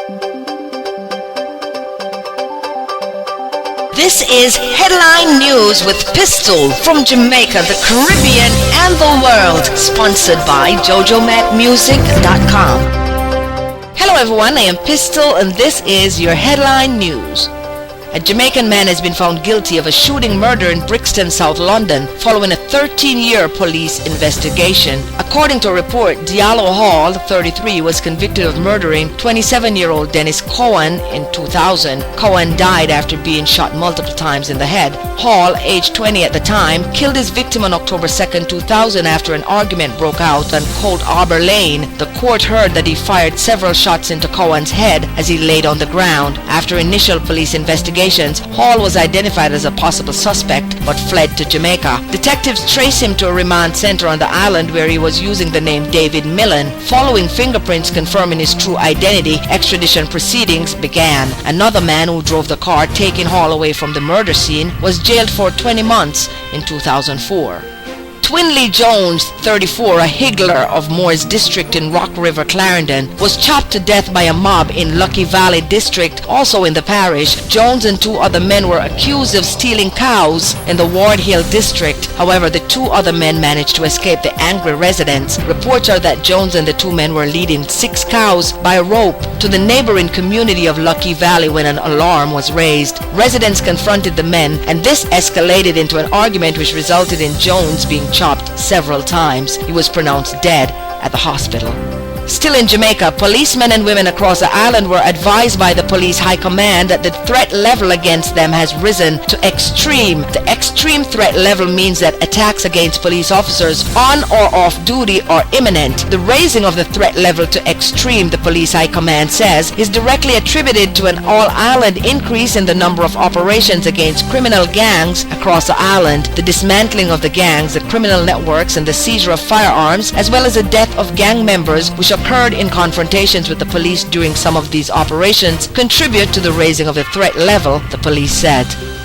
This is Headline News with Pistol from Jamaica, the Caribbean, and the world, sponsored by JoJoMatMusic.com. Hello everyone, I am Pistol and this is your Headline News. A Jamaican man has been found guilty of a shooting murder in Brixton, South London, following a 13-year police investigation. According to a report, Diallo Hall, 33, was convicted of murdering 27-year-old Dennis Cowan in 2000. Cowan died after being shot multiple times in the head. Hall, aged 20 at the time, killed his victim on October 2, 2000 after an argument broke out on Cold Arbor Lane. The court heard that he fired several shots into Cowan's head as he laid on the ground. After initial police investigation, Hall was identified as a possible suspect but fled to Jamaica. Detectives traced him to a remand center on the island where he was using the name David Millen. Following fingerprints confirming his true identity, extradition proceedings began. Another man who drove the car taking Hall away from the murder scene was jailed for 20 months in 2004. Twinley Jones, 34, a higgler of Moores District in Rock River, Clarendon, was chopped to death by a mob in Lucky Valley District, also in the parish. Jones and two other men were accused of stealing cows in the Ward Hill District. However, the two other men managed to escape the angry residents. Reports are that Jones and the two men were leading 6 cows by rope to the neighboring community of Lucky Valley when an alarm was raised. Residents confronted the men, and this escalated into an argument which resulted in Jones being chopped several times. He was pronounced dead at the hospital. Still in Jamaica, policemen and women across the island were advised by the police high command that the threat level against them has risen to extreme. The extreme threat level means that attacks against police officers on or off duty are imminent. The raising of the threat level to extreme, the police high command says, is directly attributed to an all-island increase in the number of operations against criminal gangs across the island, the dismantling of the gangs, the criminal networks, and the seizure of firearms, as well as the death of gang members which occurred in confrontations with the police during some of these operations contribute to the raising of the threat level, the police said.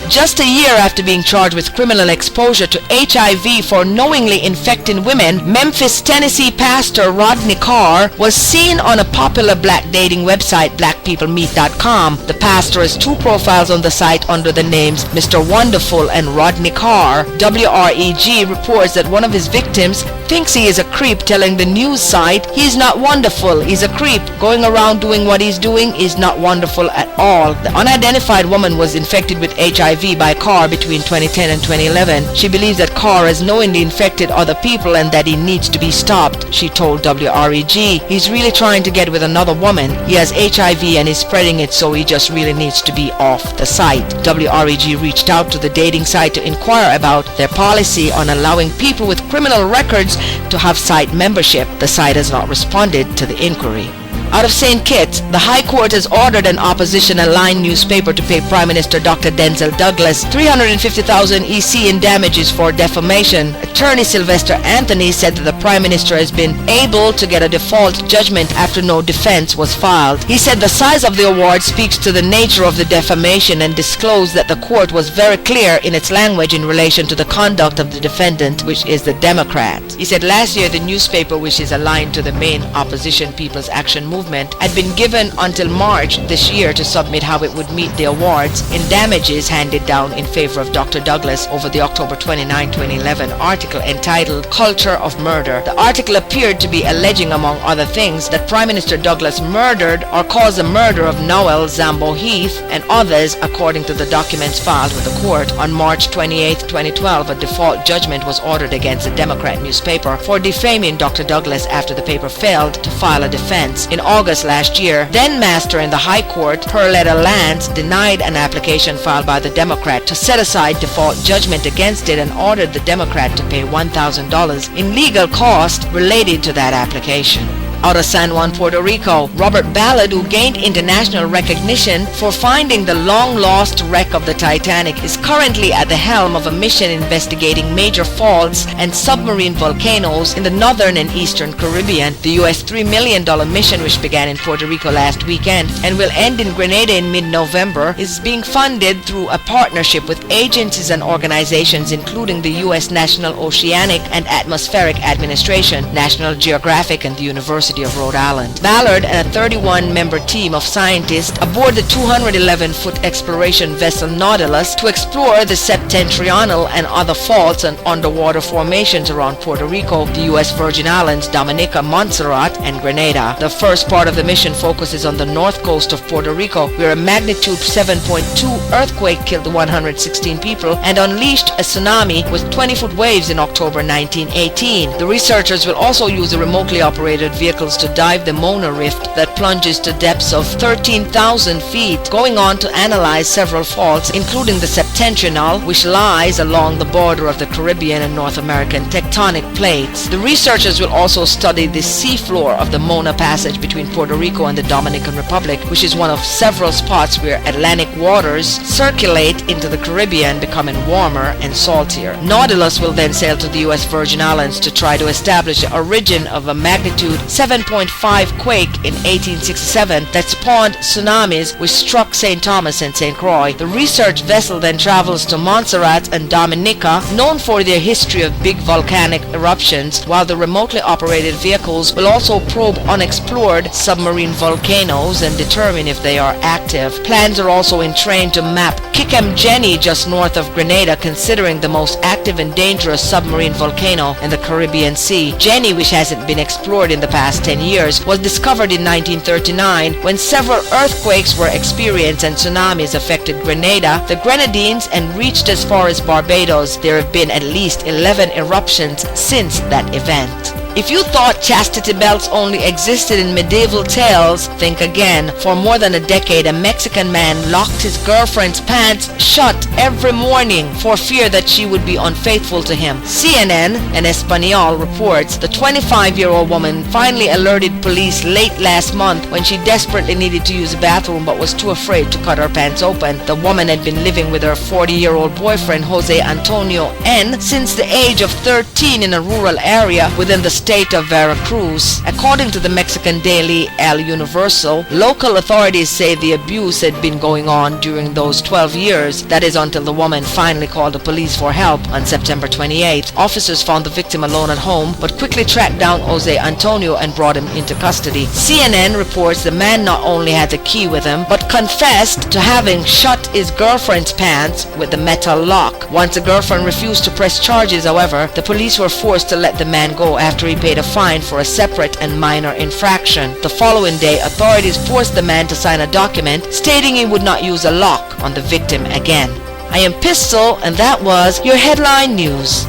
Just a year after being charged with criminal exposure to HIV for knowingly infecting women, Memphis, Tennessee pastor Rodney Carr was seen on a popular black dating website, blackpeoplemeet.com. The pastor has 2 profiles on the site under the names Mr. Wonderful and Rodney Carr. WREG reports that one of his victims thinks he is a creep, telling the news site, "He's not wonderful, he's a creep. Going around doing what he's doing is not wonderful at all." The unidentified woman was infected with HIV by Carr between 2010 and 2011. She believes that Carr has knowingly infected other people and that he needs to be stopped. She told WREG, "He's really trying to get with another woman. He has HIV and is spreading it, so he just really needs to be off the site." WREG reached out to the dating site to inquire about their policy on allowing people with criminal records to have site membership. The site has not responded to the inquiry. Out of St. Kitts, the High Court has ordered an opposition-aligned newspaper to pay Prime Minister Dr. Denzel Douglas $350,000 EC in damages for defamation. Attorney Sylvester Anthony said that the Prime Minister has been able to get a default judgment after no defense was filed. He said the size of the award speaks to the nature of the defamation and disclosed that the court was very clear in its language in relation to the conduct of the defendant, which is the Democrat. He said last year the newspaper, which is aligned to the main opposition People's Action Movement, had been given until March this year to submit how it would meet the awards in damages handed down in favor of Dr. Douglas over the October 29, 2011 article entitled Culture of Murder. The article appeared to be alleging, among other things, that Prime Minister Douglas murdered or caused the murder of Noel Zambo Heath and others. According to the documents filed with the court on March 28, 2012, a default judgment was ordered against the Democrat newspaper for defaming Dr. Douglas after the paper failed to file a defense. In August last year, then Master in the High Court, Perletta Lance, denied an application filed by the Democrat to set aside default judgment against it and ordered the Democrat to pay $1,000 in legal costs related to that application. Out of San Juan, Puerto Rico, Robert Ballard, who gained international recognition for finding the long-lost wreck of the Titanic, is currently at the helm of a mission investigating major faults and submarine volcanoes in the northern and eastern Caribbean. The U.S. $3 million mission, which began in Puerto Rico last weekend and will end in Grenada in mid-November, is being funded through a partnership with agencies and organizations including the U.S. National Oceanic and Atmospheric Administration, National Geographic, and the University University of Rhode Island. Ballard and a 31-member team of scientists aboard the 211-foot exploration vessel Nautilus to explore the septentrional and other faults and underwater formations around Puerto Rico, the U.S. Virgin Islands, Dominica, Montserrat, and Grenada. The first part of the mission focuses on the north coast of Puerto Rico, where a magnitude 7.2 earthquake killed 116 people and unleashed a tsunami with 20-foot waves in October 1918. The researchers will also use the remotely operated vehicles to dive the Mona Rift that plunges to depths of 13,000 feet, going on to analyze several faults, including the septentrional, which lies along the border of the Caribbean and North American tectonic plates. The researchers will also study the seafloor of the Mona Passage between Puerto Rico and the Dominican Republic, which is one of several spots where Atlantic waters circulate into the Caribbean, becoming warmer and saltier. Nautilus will then sail to the U.S. Virgin Islands to try to establish the origin of a magnitude 7.5 quake in 1867 that spawned tsunamis which struck St. Thomas and St. Croix. The research vessel then travels to Montserrat and Dominica, known for their history of big volcanic eruptions, while the remotely operated vehicles will also probe unexplored submarine volcanoes and determine if they are active. Plans are also in train to map Kikem Jenny just north of Grenada, considering the most active and dangerous submarine volcano in the Caribbean Sea. Jenny, which hasn't been explored in the past 10 years, was discovered in 1939 when several earthquakes were experienced and tsunamis affected Grenada, the Grenadines, and reached as far as Barbados. There have been at least 11 eruptions since that event. If you thought chastity belts only existed in medieval tales, think again. For more than a decade, a Mexican man locked his girlfriend's pants shut every morning for fear that she would be unfaithful to him. CNN and Espanol reports the 25-year-old woman finally alerted police late last month when she desperately needed to use the bathroom but was too afraid to cut her pants open. The woman had been living with her 40-year-old boyfriend Jose Antonio N. since the age of 13 in a rural area within the state of Veracruz. According to the Mexican daily El Universal, local authorities say the abuse had been going on during those 12 years, that is until the woman finally called the police for help on September 28th. Officers found the victim alone at home but quickly tracked down Jose Antonio and brought him into custody. CNN reports the man not only had the key with him but confessed to having shut his girlfriend's pants with the metal lock. Once the girlfriend refused to press charges, however, the police were forced to let the man go after he paid a fine for a separate and minor infraction. The following day, authorities forced the man to sign a document stating he would not use a lock on the victim again. I am Pistol, and that was your headline news.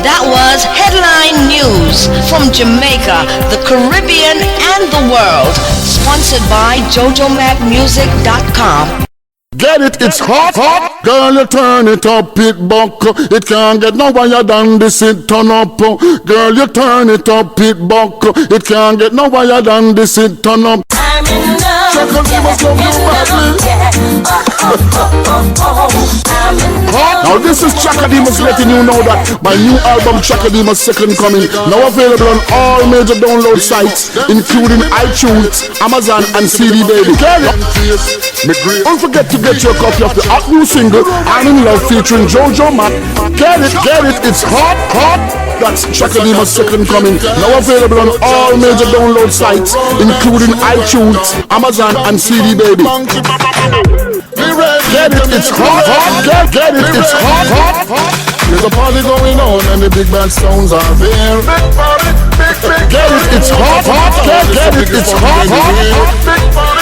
That was headline news from Jamaica, the Caribbean, and the world. Sponsored by JoJoMagMusic.com. Get it, it's hot, hot. Girl, you turn it up, it buck. It can't get no higher than this, it turn up. Girl, you turn it up, it buck. It can't get no higher than this, it turn up. I'm in love, I'm in love. Now this is Chakademus letting you know that my new album Chakademus Second Coming, now available on all major download sites, including iTunes, Amazon, and CD Baby. Don't forget to get your copy of the hot new single I'm in Love featuring JoJo Mac. Get it, it's hot, hot. That's Chakademus Second Coming, now available on all major download sites, including iTunes, Amazon, and CD Baby. Get it, it's hot, hot. Get it, it's hot, hot. There's a party going on and the big band sounds are there. Get it, it's hot, hot. Get it, it's hot, hot.